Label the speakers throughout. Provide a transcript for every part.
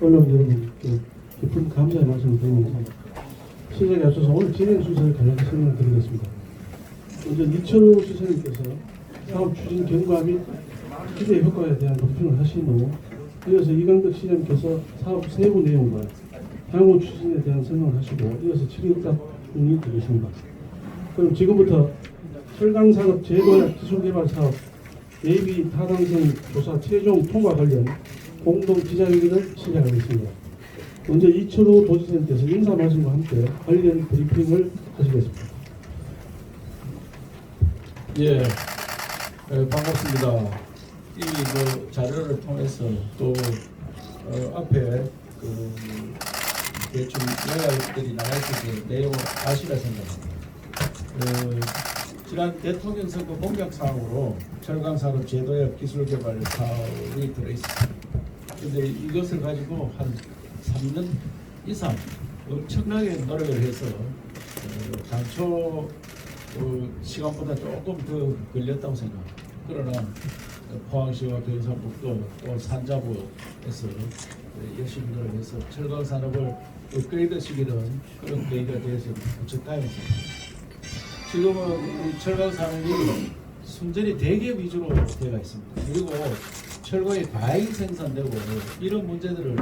Speaker 1: 언론 여러분께 깊은 감사의 말씀을 드리면서 시작에 앞서서 오늘 진행 순서를 간략히 설명드리겠습니다. 먼저 이철우 시장님께서 사업 추진 경과 및 기대 효과에 대한 브리핑을 하신 후 이어서 이강덕 시장님께서 사업 세부 내용과 향후 추진에 대한 설명을 하시고 이어서 질의응답이 되겠습니다. 그럼 지금부터 철강산업 제도약 기술개발 사업 예비 타당성 조사 최종 통과 관련 공동 기자회견을 시작하겠습니다. 먼저 이철우 도지사님께서 인사 말씀과 함께 관련 브리핑을 하시겠습니다.
Speaker 2: 예, 반갑습니다. 이 자료를 통해서 또 앞에 대충 요약들이 나갈 때 내용을 아시라 생각합니다. 지난 대통령 선거 공약 사항으로 철강산업 제도협 기술개발 사업이 들어있습니다. 그런데 이것을 가지고 한 3년 이상 엄청나게 노력을 해서 당초 시간보다 조금 더 걸렸다고 생각합니다. 그러나 포항시와 경상북도 또 산자부에서 열심히 노력해서 철강산업을 업그레이드 시키는 그런 계기가 되어서 무척 다행입니다. 지금은 이 철강산업이 순전히 대기업 위주로 되어 있습니다. 그리고 철거의 과잉 생산되고 이런 문제들을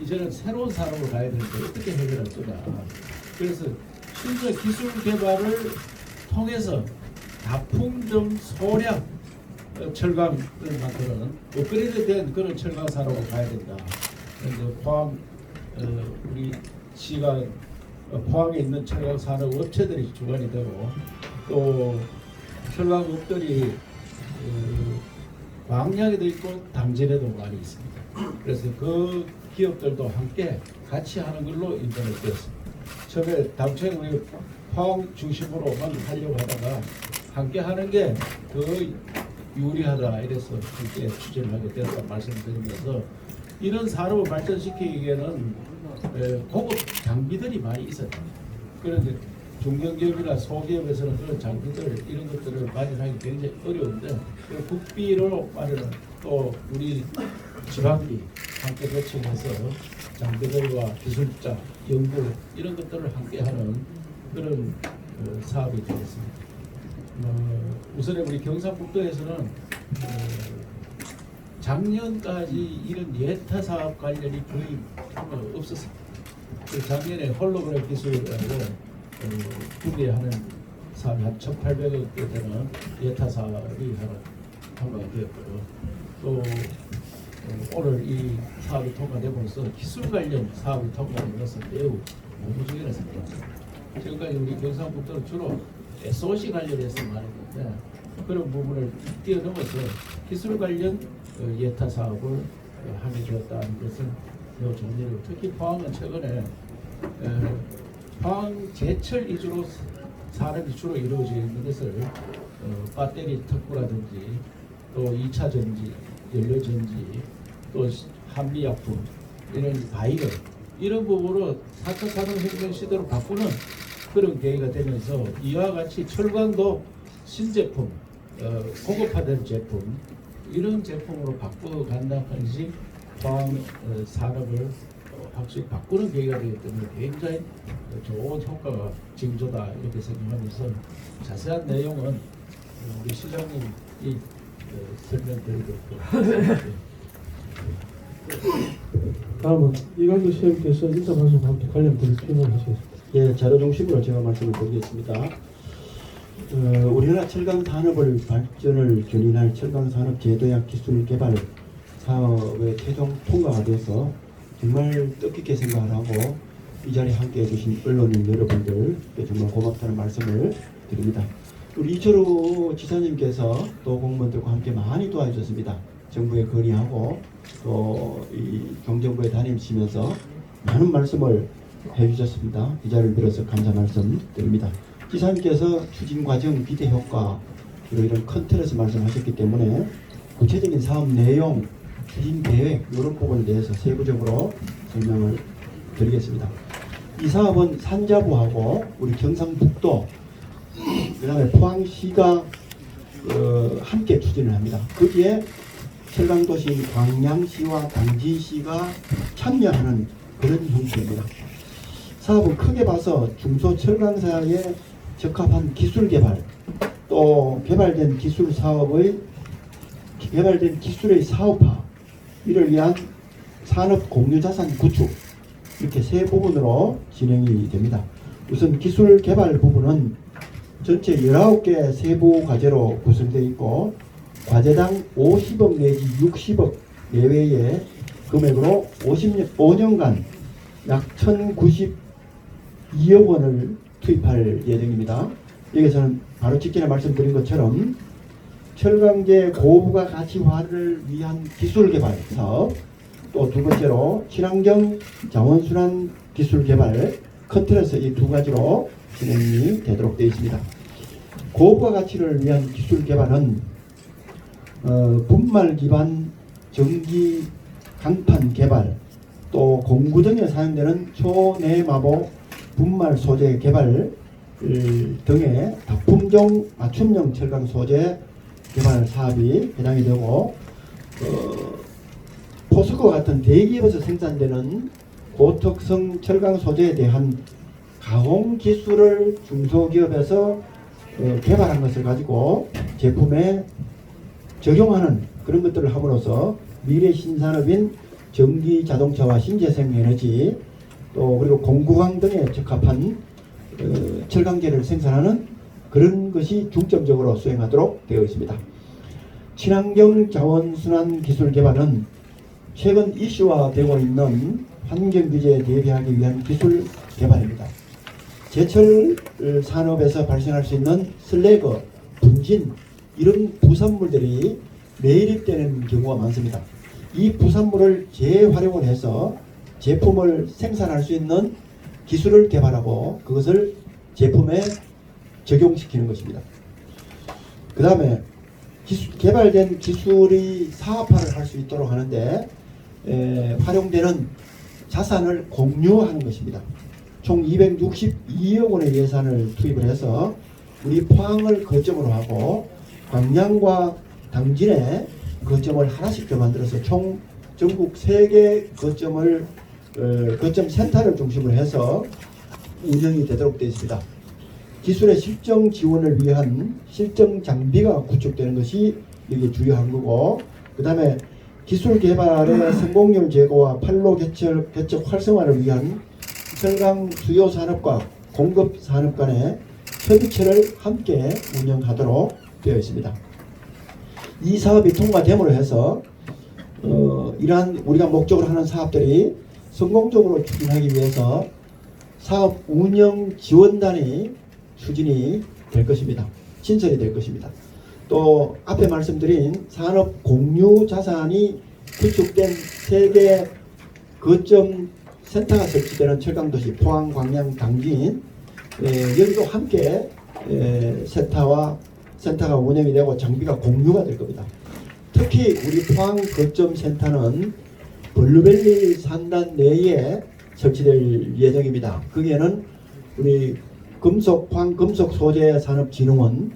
Speaker 2: 이제는 새로운 산업으로 가야 되는데 어떻게 해결할 거냐. 그래서 심지어 기술 개발을 통해서 다품종 소량 철강을 만드는 업그레이드된 그런 철강 산업으로 가야 된다. 그래서 포항 우리 시가 포항에 있는 철강 산업 업체들이 주관이 되고 또 철강업들이 광양에도 있고 당진에도 많이 있습니다. 그래서 그 기업들도 함께 같이 하는 걸로 인정을 되었습니다. 처음에 당초에 우리 포항 중심으로만 하려고 하다가 함께 하는 게 더 유리하다 이래서 함께 추진을 하게 되었다 말씀드리면서 이런 산업을 발전시키기 위해는 고급 장비들이 많이 있었다. 그런데 중견기업이나 소기업에서는 그런 장비들 이런 것들을 마련하기 굉장히 어려운데 국비로 마련은 또 우리 지방비 함께 배치해서 장비들과 기술자, 연구 이런 것들을 함께하는 그런 사업이 되겠습니다. 우선 우리 경상북도에서는 작년까지 이런 예타 사업 관련이 거의 없었습니다. 작년에 홀로그램 기술이라고 준비하는 사업이 한 1,800억 되는 예타 사업이 하나 통과가 되었고요. 또 오늘 이 사업이 통과되면서 기술 관련 사업이 통과된 것은 매우 고무적이라 생각합니다. 지금까지 우리 경상북도는 주로 SOC 관련해서 말했는데 그런 부분을 뛰어넘어서 기술 관련 예타 사업을 하게 되었다는 것은 매우 좋은 일이고 특히 포항은 최근에 포항 제철 위주로 산업이 주로 이루어져 있는 것을 배터리 특구라든지 또 2차 전지, 연료 전지, 또 한미약품 이런 바이오 이런 부분으로 4차 산업혁명 시대로 바꾸는 그런 계기가 되면서 이와 같이 철강도 신제품, 고급화된 제품 이런 제품으로 바꿔간다는 것이 포항 산업을 확실히 바꾸는 계기가 되기 때문에 굉장히 좋은 효과가 징조다 이렇게 생각하면서 자세한 내용은 우리 시장님이 설명드리도록
Speaker 1: 다음은 이강덕 시장님께서 인사 말씀과 함께 관련 브리핑을 하시겠습니다.
Speaker 3: 예, 자료 중심으로 제가 말씀을 드리겠습니다. 우리나라 철강 산업을 발전을 견인할 철강 산업 제도약 기술 개발 사업의 최종 통과가 돼서 정말 뜻깊게 생각을 하고 이 자리에 함께 해주신 언론인 여러분들께 정말 고맙다는 말씀을 드립니다. 우리 이철우 지사님께서 또 공무원들과 함께 많이 도와주셨습니다. 정부에 건의하고 또 이 경정부에 다니시면서 많은 말씀을 해주셨습니다. 이 자리를 빌어서 감사 말씀 드립니다. 지사님께서 추진 과정, 기대 효과 이런 큰 틀에서 말씀하셨기 때문에 구체적인 사업 내용, 추진 계획 이런 부분에 대해서 세부적으로 설명을 드리겠습니다. 이 사업은 산자부하고 우리 경상북도 그다음에 포항시가 함께 추진을 합니다. 거기에 철강도시 광양시와 당진시가 참여하는 그런 형태입니다. 사업은 크게 봐서 중소철강사에 적합한 기술 개발, 또 개발된 기술의 사업화, 이를 위한 산업 공유자산 구축, 이렇게 세 부분으로 진행이 됩니다. 우선 기술 개발 부분은 전체 19개 세부 과제로 구성되어 있고, 과제당 50억 내지 60억 내외의 금액으로 5년간 약 1,092억 원을 투입할 예정입니다. 여기서는 바로 직전에 말씀드린 것처럼 철강제 고부가 가치화를 위한 기술 개발 사업, 또 두 번째로 친환경 자원순환 기술 개발, 컨트롤에서 이 두 가지로 진행이 되도록 되어 있습니다. 고부가 가치를 위한 기술 개발은 분말 기반 전기 강판 개발, 또 공구 등에 사용되는 초내마보 분말 소재 개발 등의 다품종 맞춤형 철강 소재 개발 사업이 해당이 되고, 포스코 같은 대기업에서 생산되는 고특성 철강 소재에 대한 가공 기술을 중소기업에서 개발한 것을 가지고 제품에 적용하는 그런 것들을 함으로써 미래 신산업인 전기 자동차와 신재생 에너지, 또 그리고 공구강 등에 적합한 철강제를 생산하는 그런 것이 중점적으로 수행하도록 되어 있습니다. 친환경 자원순환 기술 개발은 최근 이슈화되고 있는 환경 규제에 대비하기 위한 기술 개발입니다. 제철 산업에서 발생할 수 있는 슬래그, 분진, 이런 부산물들이 매립되는 경우가 많습니다. 이 부산물을 재활용을 해서 제품을 생산할 수 있는 기술을 개발하고 그것을 제품에 적용시키는 것입니다. 그 다음에 개발된 기술이 사업화를 할 수 있도록 하는데 활용되는 자산을 공유하는 것입니다. 총 262억 원의 예산을 투입을 해서 우리 포항을 거점으로 하고 광양과 당진에 거점을 하나씩 더 만들어서 총 전국 3개 거점 센터를 중심으로 해서 운영이 되도록 되어 있습니다. 기술의 실정 지원을 위한 실정 장비가 구축되는 것이 여기 주요한 거고, 그 다음에 기술 개발의 성공률 제고와 판로 개척 활성화를 위한 철강 수요 산업과 공급 산업 간의 협의체를 함께 운영하도록 되어 있습니다. 이 사업이 통과됨으로 해서 이러한 우리가 목적으로 하는 사업들이 성공적으로 추진하기 위해서 사업 운영 지원단이 추진이 될 것입니다. 신설이 될 것입니다. 또 앞에 말씀드린 산업 공유 자산이 구축된 3개 거점 센터가 설치되는 철강도시 포항, 광양, 당진, 여기도 함께 센터가 운영이 되고 장비가 공유가 될 겁니다. 특히 우리 포항 거점 센터는 블루밸리 산단 내에 설치될 예정입니다. 거기에는 우리 포항 금속소재산업진흥원,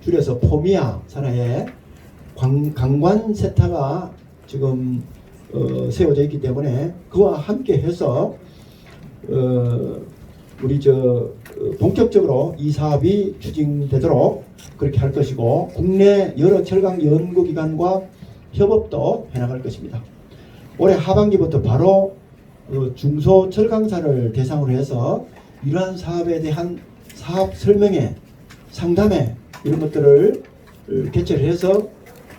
Speaker 3: 줄여서 포미아 산하의 강관 센터가 지금 세워져 있기 때문에 그와 함께 해서 우리 본격적으로 이 사업이 추진되도록 그렇게 할 것이고, 국내 여러 철강 연구기관과 협업도 해나갈 것입니다. 올해 하반기부터 바로 중소철강사를 대상으로 해서 이러한 사업에 대한 사업 설명회, 상담회 이런 것들을 개최를 해서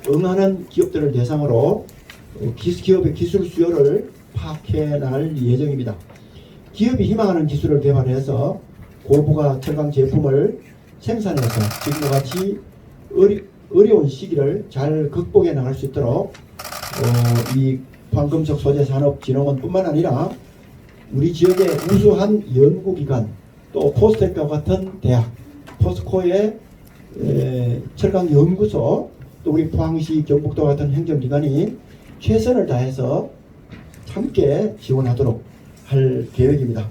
Speaker 3: 응하는 기업들을 대상으로 기업의 기술 수요를 파악해 나갈 예정입니다. 기업이 희망하는 기술을 개발해서 고부가 철강 제품을 생산해서 지금과 같이 어려운 시기를 잘 극복해 나갈 수 있도록 이 포항금속소재산업진흥원 뿐만 아니라 우리 지역의 우수한 연구기관, 또 포스텍과 같은 대학, 포스코의 철강연구소, 또 우리 포항시 경북도 같은 행정기관이 최선을 다해서 함께 지원하도록 할 계획입니다.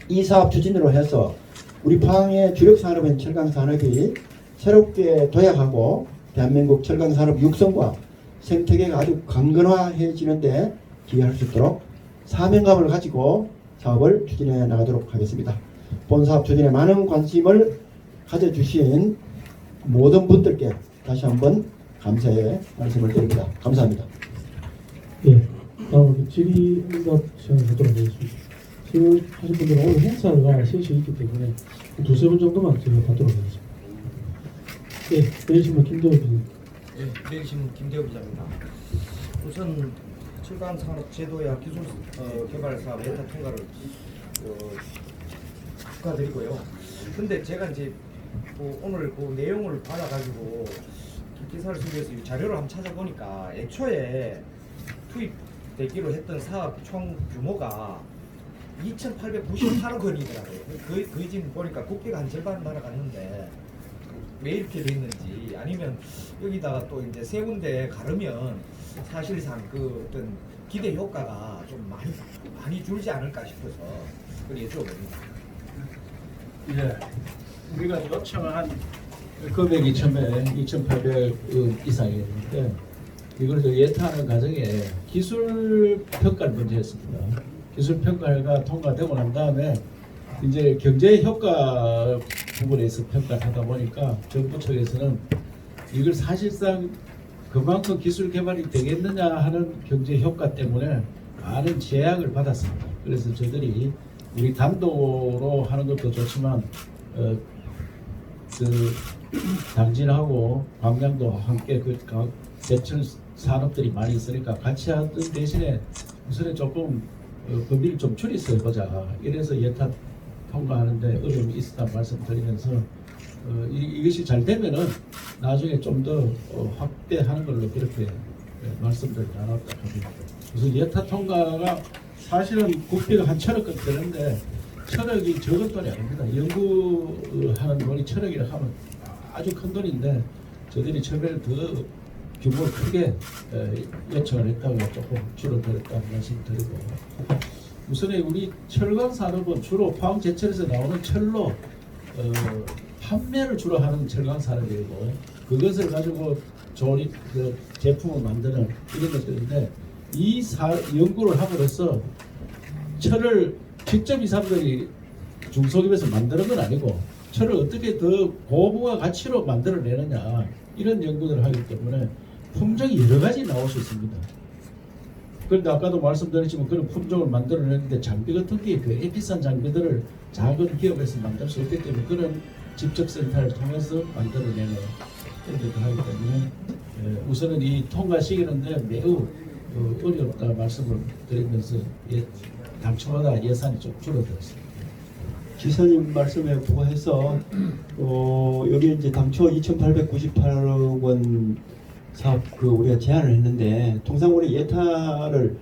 Speaker 3: 이 사업 추진으로 해서 우리 포항의 주력산업인 철강산업이 새롭게 도약하고 대한민국 철강산업 육성과 생태계가 아주 강건화해지는데 기여할 수 있도록 사명감을 가지고 사업을 추진해 나가도록 하겠습니다. 본 사업 추진에 많은 관심을 가져주신 모든 분들께 다시 한번 감사의 말씀을 드립니다. 감사합니다.
Speaker 1: 예, 다음으로 질의응답 시간을 갖도록 하겠습니다. 질문하신 분들은 오늘 행사가 3시에 있기 때문에 두세 분 정도만 저희가 받도록 하겠습니다. 예, 내일신문 김대호 기자님.
Speaker 4: 네, 내일신문 김대호 기자입니다. 우선 철강산업제도야 기술 개발 사업 예타 통과를 축하드리고요. 근데 제가 이제 오늘 그 내용을 받아가지고 기사를 쓰기 위해서 이 자료를 한번 찾아보니까 애초에 투입되기로 했던 사업 총 규모가 2,898억 원이더라고요. 거의 지금 보니까 국회가 한 절반 날아갔는데 왜 이렇게 됐는지, 아니면 여기다가 또 이제 세 군데 가르면 사실상 그 어떤 기대 효과가 좀 많이 줄지 않을까 싶어서 그걸 여쭤봅니다.
Speaker 2: 예, 우리가 요청한 금액이 처음에 2,800억 이상이었는데 이걸 예타하는 과정에 기술 평가를 먼저 했습니다. 기술 평가가 통과되고 난 다음에 이제 경제 효과 부분에서 평가를 하다 보니까 정부 측에서는 이걸 사실상 그만큼 기술 개발이 되겠느냐 하는 경제 효과 때문에 많은 제약을 받았습니다. 그래서 저들이 우리 단독으로 하는 것도 좋지만 그 당진하고 광양도 함께 그 대출 산업들이 많이 있으니까 같이 하던 대신에 우선에 조금 범위를 좀 줄였어요 보자. 이래서 예타 통과하는데 어려움이 있었다 말씀드리면서 이것이 잘 되면은 나중에 좀 더 확대하는 걸로 그렇게 말씀드리 나눴다 합니다. 그래서 예타 통과가 사실은 국비가 한 1,000억 건 되는데 1,000억이 적은 돈이 아닙니다. 연구하는 돈이 1,000억이라 하면 아주 큰 돈인데 저들이 처음에는 더 규모를 크게 요청을 했다고 조금 줄어들었다는 말씀드리고, 우선에 우리 철강 산업은 주로 포항 제철에서 나오는 철로 판매를 주로 하는 철강 산업이고, 그것을 가지고 조립 그 제품을 만드는 이런 것들인데, 이 연구를 함으로써 철을 직접 이 사람들이 중소기업에서 만드는 건 아니고 철을 어떻게 더 고부가 가치로 만들어내느냐 이런 연구들을 하기 때문에 품종이 여러 가지 나올 수 있습니다. 그런데 아까도 말씀드렸지만 그런 품종을 만들어내는데 장비 같은 게 그 에피산 장비들을 작은 기업에서 만들 수 있기 때문에 그런 집적센터를 통해서 만들어내는 그런 것을 하기 때문에 우선은 이 통과 시기는데 매우 어렵다 말씀을 드리면서 당초보다 예산이 좀 줄어들었습니다.
Speaker 3: 지사님 말씀에 부합해서 여기 이제 당초 2,898억 원 사업 우리가 제안을 했는데, 통상 우리 예타를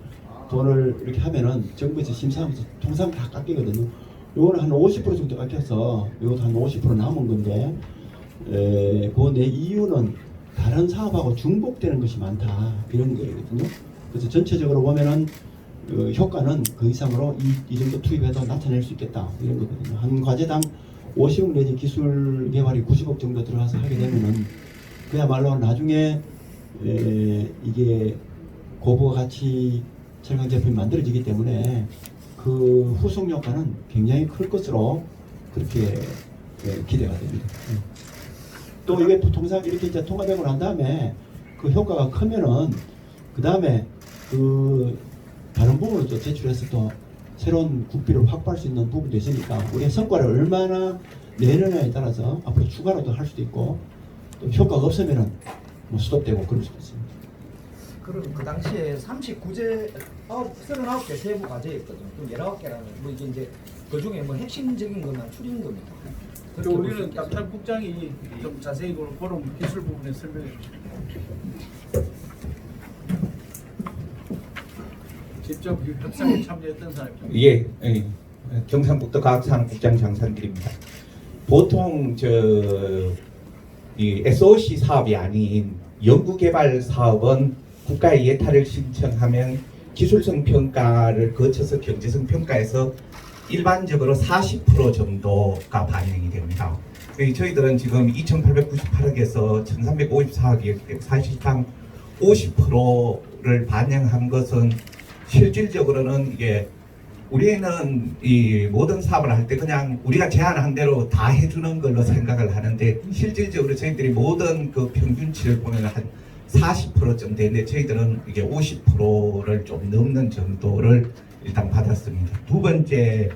Speaker 3: 돈을 이렇게 하면은 정부에서 심사하면서 통상 다 깎이거든요. 요거는 한 50% 정도 깎여서 이것도 한 50% 남은 건데, 그 내 이유는 다른 사업하고 중복되는 것이 많다 이런 거거든요. 그래서 전체적으로 보면은 효과는 그 이상으로 이 정도 투입해도 나타낼 수 있겠다 이런 거거든요. 한 과제당 50억 내지 기술 개발이 90억 정도 들어가서 하게 되면은 그야말로 나중에 이게 고부가 가치 철강 제품이 만들어지기 때문에 그 후속 효과는 굉장히 클 것으로 그렇게 기대가 됩니다. 또 이게 통상 이렇게 이제 통과되고 난 다음에 그 효과가 크면은 그 다음에 그 다른 부분을 또 제출해서 또 새로운 국비를 확보할 수 있는 부분도 있으니까 우리의 성과를 얼마나 내느냐에 따라서 앞으로 추가로도 할 수도 있고, 또 효과가 없으면은 뭐 스톱되고 그럴 수도 있습니다.
Speaker 4: 그럼 그 당시에 39개 세부 과제였거든요. 그럼 19개라는 뭐 이게 이제 그 중에 뭐 핵심적인 것만 추린 겁니다.
Speaker 2: 그리고 우리는 딱탈 국장이 좀 자세히 그런 기술 부분에 설명해 주시고 직접 협상에 참여했던 사람입니다.
Speaker 5: 예, 경상북도 과학산업국장 장산길입니다. 보통 이 SOC 사업이 아닌 연구개발 사업은 국가의 예타를 신청하면 기술성 평가를 거쳐서 경제성 평가에서 일반적으로 40% 정도가 반영이 됩니다. 저희들은 지금 2,898억에서 1,354억이었기 때문에 사실상 50%를 반영한 것은 실질적으로는 이게 우리는 이 모든 사업을 할 때 그냥 우리가 제안한 대로 다 해주는 걸로 생각을 하는데 실질적으로 저희들이 모든 그 평균치를 보면 한 40%쯤 되는데 저희들은 이게 50%를 좀 넘는 정도를 일단 받았습니다. 두 번째,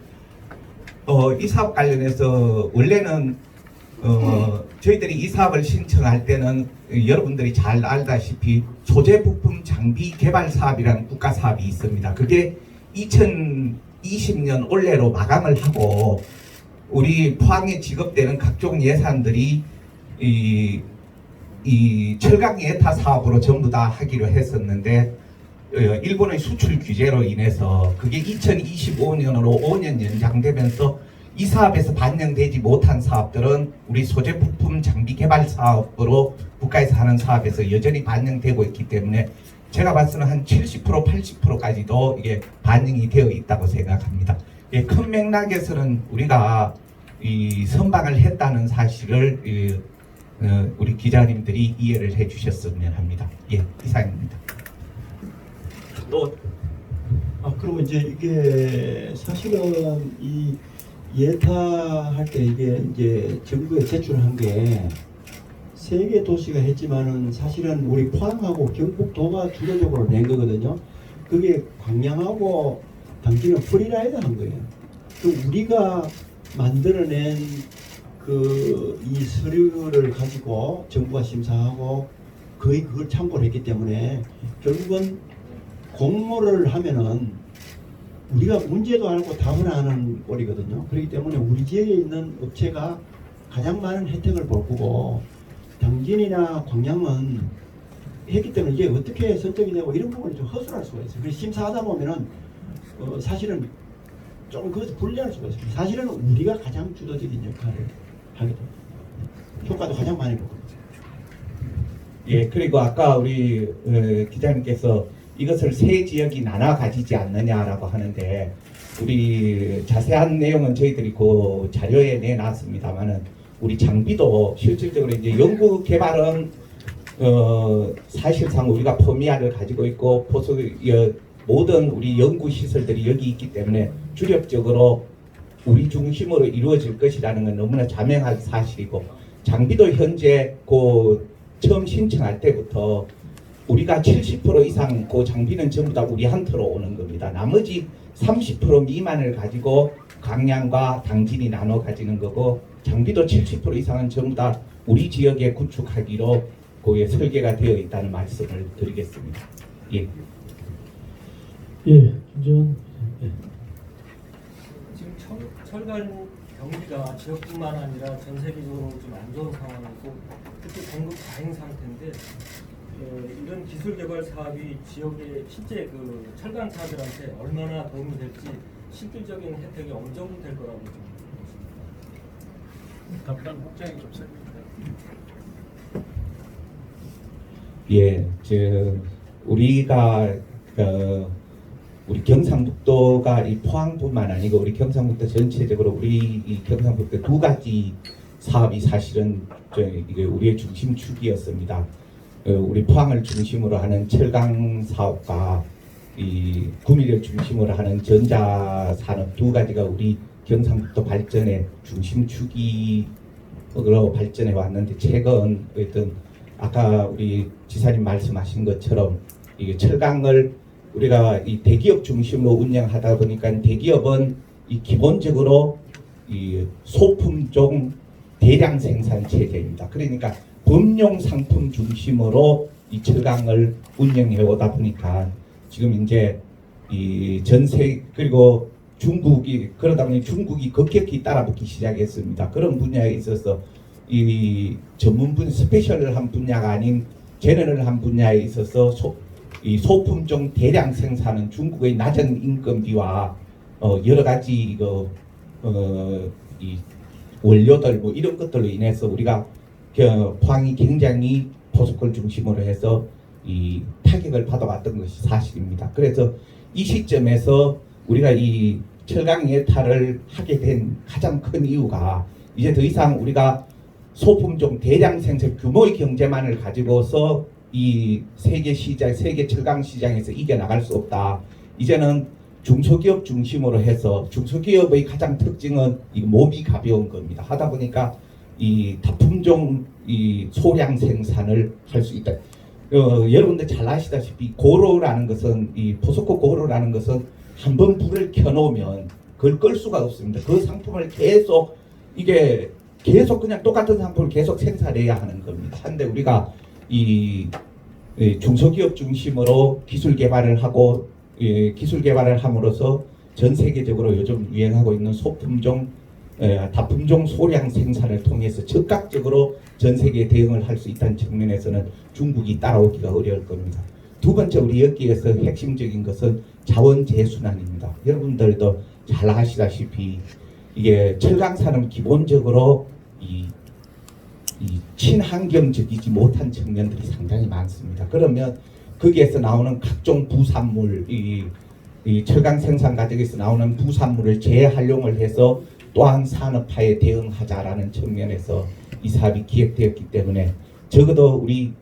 Speaker 5: 이 사업 관련해서 원래는 저희들이 이 사업을 신청할 때는 여러분들이 잘 알다시피 소재 부품 장비 개발 사업이라는 국가 사업이 있습니다. 그게 2020년 올해로 마감을 하고 우리 포항에 지급되는 각종 예산들이 이 철강 예타 사업으로 전부 다 하기로 했었는데 일본의 수출 규제로 인해서 그게 2025년으로 5년 연장되면서 이 사업에서 반영되지 못한 사업들은 우리 소재 부품 장비 개발 사업으로 국가에서 하는 사업에서 여전히 반영되고 있기 때문에 제가 봤을 때는 한 70% 80%까지도 이게 반영이 되어 있다고 생각합니다. 큰 맥락에서는 우리가 이 선방을 했다는 사실을 우리 기자님들이 이해를 해주셨으면 합니다. 예, 이상입니다.
Speaker 3: 또 그러면 이제 이게 사실은 이 예타할 때 이게 이제 정부에 제출한 게 3개 도시가 했지만은 사실은 우리 포항하고 경북도가 주도적으로 낸 거거든요. 그게 광양하고 당진은 프리라이드 한 거예요. 그 우리가 만들어낸 이 서류를 가지고 정부가 심사하고 거의 그걸 참고를 했기 때문에 결국은 공모를 하면은 우리가 문제도 알고 답을 아는 꼴이거든요. 그렇기 때문에 우리 지역에 있는 업체가 가장 많은 혜택을 볼 거고 당진이나 광양은 했기 때문에 이게 어떻게 선정이 되고 이런 부분이 좀 허술할 수가 있어요. 그래서 심사하다 보면은 사실은 조금 그것을 분리할 수가 있습니다. 사실은 우리가 가장 주도적인 역할을 하게 됩니다. 효과도 가장 많이 볼 겁니다.
Speaker 5: 예, 그리고 아까 우리 기자님께서 이것을 세 지역이 나눠 가지지 않느냐라고 하는데 우리 자세한 내용은 저희들이 그 자료에 내놨습니다만은 우리 장비도 실질적으로 이제 연구 개발은 사실상 우리가 포미아를 가지고 있고 모든 우리 연구 시설들이 여기 있기 때문에 주력적으로 우리 중심으로 이루어질 것이라는 건 너무나 자명한 사실이고 장비도 현재 그 처음 신청할 때부터 우리가 70% 이상 그 장비는 전부 다 우리한테로 오는 겁니다. 나머지 30% 미만을 가지고 광양과 당진이 나눠 가지는 거고 장비도 70% 이상은 전부 다 우리 지역에 구축하기로 거기에 설계가 되어 있다는 말씀을 드리겠습니다. 예.
Speaker 1: 예, 김재원. 예.
Speaker 6: 지금 철강 경기가 지역뿐만 아니라 전 세계적으로 좀 안 좋은 상황이고 특히 공급 과잉 상태인데 이런 기술 개발 사업이 지역의 실제 그 철강 사업들한테 얼마나 도움이 될지 실질적인 혜택이 어느 정도 될 거라고 좀 보십니다.
Speaker 2: 답변 국장이 좀 설명해.
Speaker 5: 예, 우리가 우리 경상북도가 이 포항뿐만 아니고 우리 경상북도 전체적으로 우리 이 경상북도 두 가지 사업이 사실은 이게 우리의 중심축이었습니다. 우리 포항을 중심으로 하는 철강 사업과 이 구미를 중심으로 하는 전자 산업 두 가지가 우리 경상북도 발전의 중심축으로 발전해 왔는데 최근 어떤 아까 우리 지사님 말씀하신 것처럼 이 철강을 우리가 이 대기업 중심으로 운영하다 보니까 대기업은 이 기본적으로 이 소품종 대량 생산 체제입니다. 그러니까 범용 상품 중심으로 이 철강을 운영해 오다 보니까 지금 이제 이 전세 그리고 그러다 보니 중국이 급격히 따라붙기 시작했습니다. 그런 분야에 있어서 이 전문 스페셜한 분야가 아닌 제너럴한 분야에 있어서 이 소품종 대량 생산은 중국의 낮은 인건비와 여러 가지 이 원료들 뭐 이런 것들로 인해서 우리가 포항이 굉장히 포스콜 중심으로 해서 이 타격을 받아왔던 것이 사실입니다. 그래서 이 시점에서 우리가 이 철강 예타를 하게 된 가장 큰 이유가 이제 더 이상 우리가 소품종 대량 생산 규모의 경제만을 가지고서 이 세계 시장, 세계 철강 시장에서 이겨 나갈 수 없다. 이제는 중소기업 중심으로 해서 중소기업의 가장 특징은 이 몸이 가벼운 겁니다. 하다 보니까 이 다품종 이 소량 생산을 할 수 있다. 여러분들 잘 아시다시피 고로라는 것은 이 포스코 고로라는 것은 한번 불을 켜놓으면 그걸 끌 수가 없습니다. 그 상품을 계속 이게 계속 그냥 똑같은 상품을 계속 생산해야 하는 겁니다. 한데 우리가 이 중소기업 중심으로 기술 개발을 하고 기술 개발을 함으로써 전 세계적으로 요즘 유행하고 있는 소품종 다품종 소량 생산을 통해서 즉각적으로 전 세계에 대응을 할 수 있다는 측면에서는 중국이 따라오기가 어려울 겁니다. 두 번째, 우리 여기에서 핵심적인 것은 자원 재순환입니다. 여러분들도 잘 아시다시피 이게 철강 산업 기본적으로 이 친환경적이지 못한 측면들이 상당히 많습니다. 그러면 거기에서 나오는 각종 부산물, 이 철강 생산 과정에서 나오는 부산물을 재활용을 해서 또한 산업화에 대응하자라는 측면에서 이 사업이 기획되었기 때문에 적어도 우리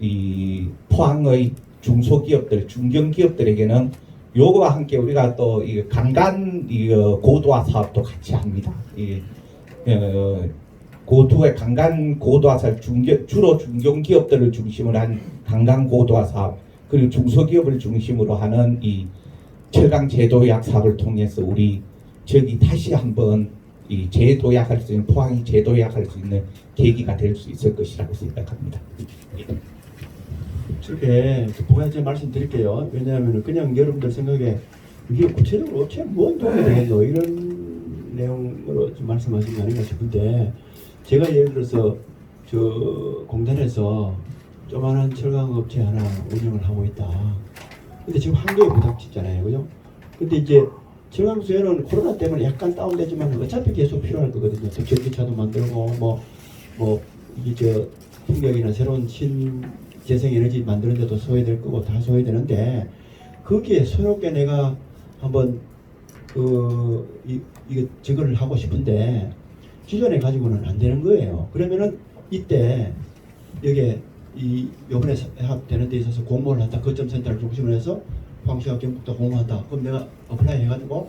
Speaker 5: 이 포항의 중소기업들, 중견기업들에게는 요거와 함께 우리가 또 이 강간 고도화 사업도 같이 합니다. 고도의 강간 고도화 사업, 주로 중견기업들을 중심으로 한 강간 고도화 사업, 그리고 중소기업을 중심으로 하는 이 철강 재도약 사업을 통해서 우리 저기 다시 한번 이 재도약할 수 있는, 포항이 재도약할 수 있는 계기가 될 수 있을 것이라고 생각합니다.
Speaker 3: 저렇게 부가적인 말씀드릴게요. 왜냐하면 그냥 여러분들 생각에 이게 구체적으로 어째 뭔 도움이 되겠노 이런 내용으로 좀 말씀하신 게 아닌가 싶은데, 제가 예를 들어서 저 공단에서 조그만한 철강업체 하나 운영을 하고 있다. 근데 지금 한계에 부닥쳤잖아요, 그죠? 근데 이제 철강 수요는 코로나 때문에 약간 다운되지만 어차피 계속 필요할 거거든요. 또 전기차도 만들고 뭐 이게 저 풍력이나 새로운 재생에너지 만드는 데도 소요될 거고 다 소요되는데, 거기에 새롭게 내가 한번 이거 저거를 하고 싶은데 기존에 가지고는 안 되는 거예요. 그러면은 이때 여기에 요번에 합되는 데 있어서 공모를 한다. 거점센터를 중심으로 해서 광주와 경북도 공모한다. 그럼 내가 어플라이 해가지고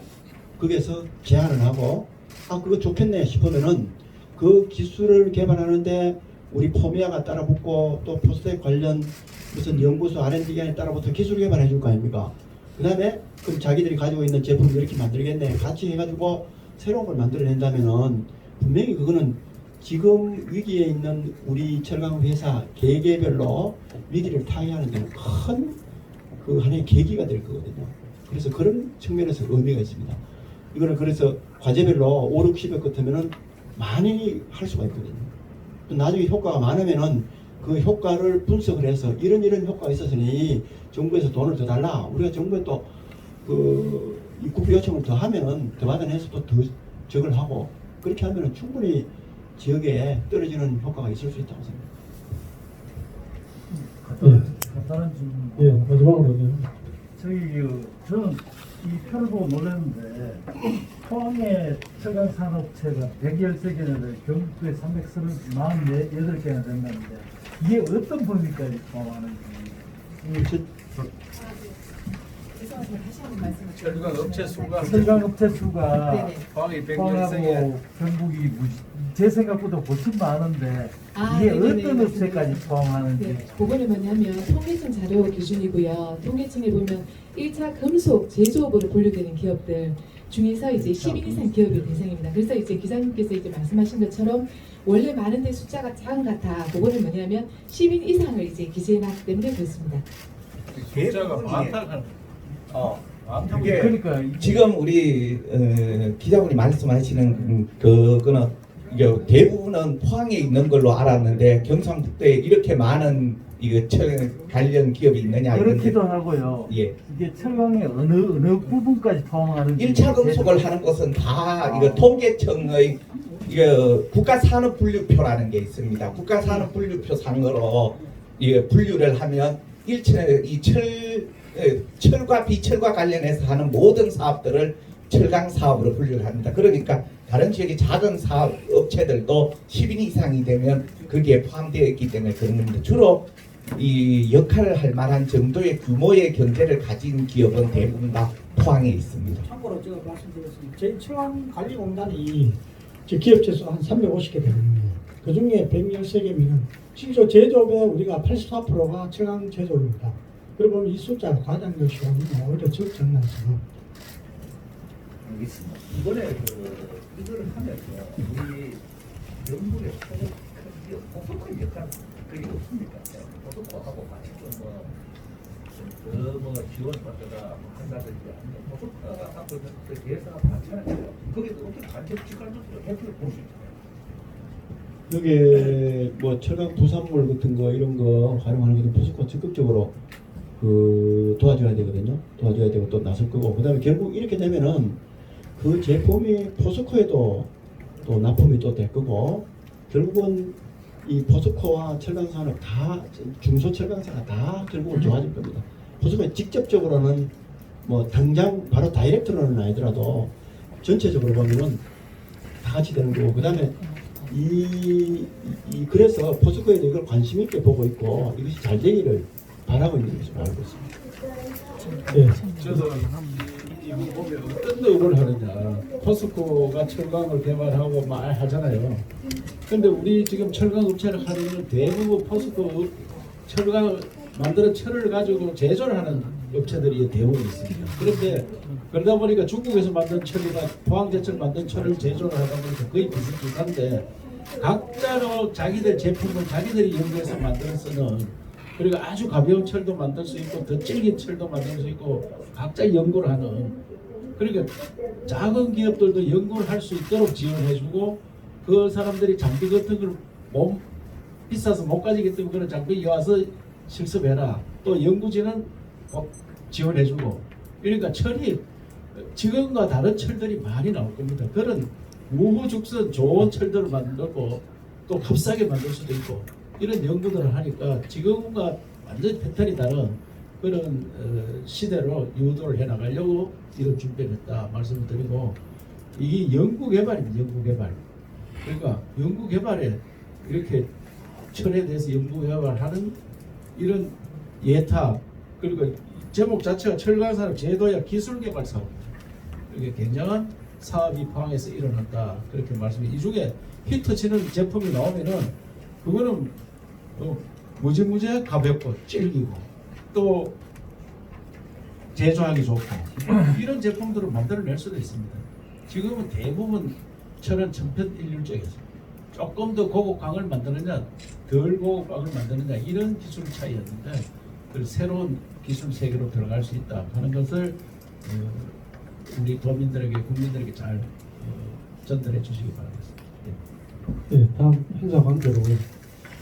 Speaker 3: 거기에서 제안을 하고 그거 좋겠네 싶으면은 그 기술을 개발하는데 우리 포미아가 따라붙고 또 포스텍 관련 무슨 연구소 R&D 기관에 따라붙어 기술 개발해 줄 거 아닙니까? 그 다음에 그럼 자기들이 가지고 있는 제품을 이렇게 만들겠네. 같이 해가지고 새로운 걸 만들어낸다면은 분명히 그거는 지금 위기에 있는 우리 철강 회사 개개별로 위기를 타개하는 데는 큰 그 하나의 계기가 될 거거든요. 그래서 그런 측면에서 의미가 있습니다. 이거는 그래서 과제별로 5, 60억 같으면은 많이 할 수가 있거든요. 나중에 효과가 많으면은 그 효과를 분석을 해서 이런 효과가 있었으니 정부에서 돈을 더 달라. 우리가 정부에 또 입국 요청을 더 하면은 더 받아내서 또 더 적을 하고, 그렇게 하면은 충분히 지역에 떨어지는 효과가 있을 수 있다고 생각합니다.
Speaker 7: 간단한 질문.
Speaker 1: 예, 마지막으로.
Speaker 7: 저는 이 표를 보고 놀랐는데, 포항의 철강 산업체가 113개인데 경북도에 348개나 된다는데, 이게 어떤 범위까지 포함하는지.
Speaker 2: 철강 업체 수가
Speaker 7: 철강 업체 수가
Speaker 8: 네네.
Speaker 2: 포항이
Speaker 7: 포항하고 경북이 제 생각보다 훨씬 많은데,
Speaker 8: 아,
Speaker 7: 이게
Speaker 8: 네네네,
Speaker 7: 어떤 업체까지
Speaker 8: 맞습니다.
Speaker 7: 포함하는지.
Speaker 8: 네, 그거는 뭐냐면 통계청 자료 기준이고요. 통계청에 보면 1차 금속 제조업으로 분류되는 기업들 중에서 이제 10인 이상 기업이 대상입니다. 그래서 이제 기자님께서 이제 말씀하신 것처럼 원래 많은데 숫자가 작은 것 같아. 그거는 뭐냐면 10인 이상을 이제 기재해놨기 때문에 그렇습니다.
Speaker 2: 숫자가 많다는
Speaker 5: 그게
Speaker 7: 그러니까
Speaker 5: 지금 우리 기자분이 말씀하시는 그거는 이게 대부분은 포항에 있는 걸로 알았는데 경상북도에 이렇게 많은 이거 관련 기업이 있느냐
Speaker 7: 그렇기도
Speaker 5: 이런데,
Speaker 7: 하고요.
Speaker 5: 예.
Speaker 7: 이게 철강의 어느 부분까지 포함하는지.
Speaker 5: 1차 금속을 하는 것은 다 이거 통계청의 이거 국가산업분류표라는 게 있습니다. 국가산업분류표 상으로 이 분류를 하면 1차 이 철과 비철과 관련해서 하는 모든 사업들을 철강 사업으로 분류를 합니다. 그러니까 다른 지역의 작은 사업 업체들도 10인 이상이 되면 거기에 포함되어 있기 때문에 그런 겁니다. 주로 이 역할을 할 만한 정도의 규모의 경제를 가진 기업은 대부분 다 포항에 있습니다.
Speaker 9: 참고로 제가 말씀드렸습니다. 저희 철강관리공단이 저 기업체수 한 350개 되거든요. 그 중에 113개면 실제 제조업에 우리가 84%가 철강 제조업입니다. 그러면 이 숫자가 과장될 경우는 오히려 적지 않나 싶습니다.
Speaker 10: 알겠습니다. 이번에 이거를 하면서 우리 정부의 큰 기업 포스코 역할 그게 없습니까? 포스코하고 같이 좀뭐 지원을 받거나 한다든지 아니면 포스코가 앞으로 그 계획사가 많잖아요. 거기도 어떻게 직관적으로 해결을 볼 수 있잖아요.
Speaker 3: 여기 뭐 철강 부산물 같은 거 이런 거 활용하는 것도 포스코가 적극적으로 도와줘야 되거든요. 도와줘야 되고 또 나설 거고 그다음에 결국 이렇게 되면은 그 제품이 포스코에도 또 납품이 또 될 거고 결국은 이 포스코와 철강산업 다 중소철강사가 다 결국은 좋아질 겁니다. 포스코에 직접적으로는 뭐 당장 바로 다이렉트로는 아니더라도 전체적으로 보면은 다 같이 되는 거고 그다음에 그래서 포스코에도 이걸 관심 있게 보고 있고 이것이 잘 되기를 바라고 있는 것으로 알고 있습니다.
Speaker 1: 네.
Speaker 2: 저도 이 보면 어떤 노력을 하느냐. 포스코가 철강을 개발하고 말 하잖아요. 근데 우리 지금 철강 업체를 하는 대부분 포스코 철강 만드는 철을 가지고 제조를 하는 업체들이 대부분 있습니다. 그런데 그러다 보니까 중국에서 만든 철이나 포항제철 만든 철을 제조를 하다 보니까 거의 비슷비슷한데 각자로 자기들 제품을 자기들이 연구해서 만들어 쓰는 그리고 아주 가벼운 철도 만들 수 있고 더 질긴 철도 만들 수 있고 각자 연구를 하는 그러니까 작은 기업들도 연구를 할 수 있도록 지원해주고 그 사람들이 장비 같은 걸 비싸서 못 가지기 때문에 그런 장비 와서 실습해라 또 연구진은 꼭 지원해주고 그러니까 철이 지금과 다른 철들이 많이 나올 겁니다. 그런 우후죽순 좋은 철들을 만들고 또 값싸게 만들 수도 있고 이런 연구들을 하니까 지금과 완전히 패턴이 다른 그런 시대로 유도를 해나가려고 이런 준비를 했다 말씀을 드리고 이게 연구개발입니다. 연구개발. 그러니까 연구개발에 이렇게 철에 대해서 연구개발하는 이런 예타 그리고 제목 자체가 철강산업 제도약 기술개발 사업입니다. 이게 굉장한 사업이 포항에서 일어났다 그렇게 말씀해. 이 중에 히트치는 제품이 나오면은 그거는 무지무지 가볍고 질기고 또 제조하기 좋고 이런 제품들을 만들어낼 수도 있습니다. 지금은 대부분 철은 천편일률적이죠. 조금 더 고급 강을 만드느냐 덜 고급 강을 만드느냐 이런 기술 차이였는데 그 새로운 기술 세계로 들어갈 수 있다 하는 것을 우리 도민들에게 국민들에게 잘 전달해 주시기 바라겠습니다.
Speaker 1: 네, 다음 행사 관계로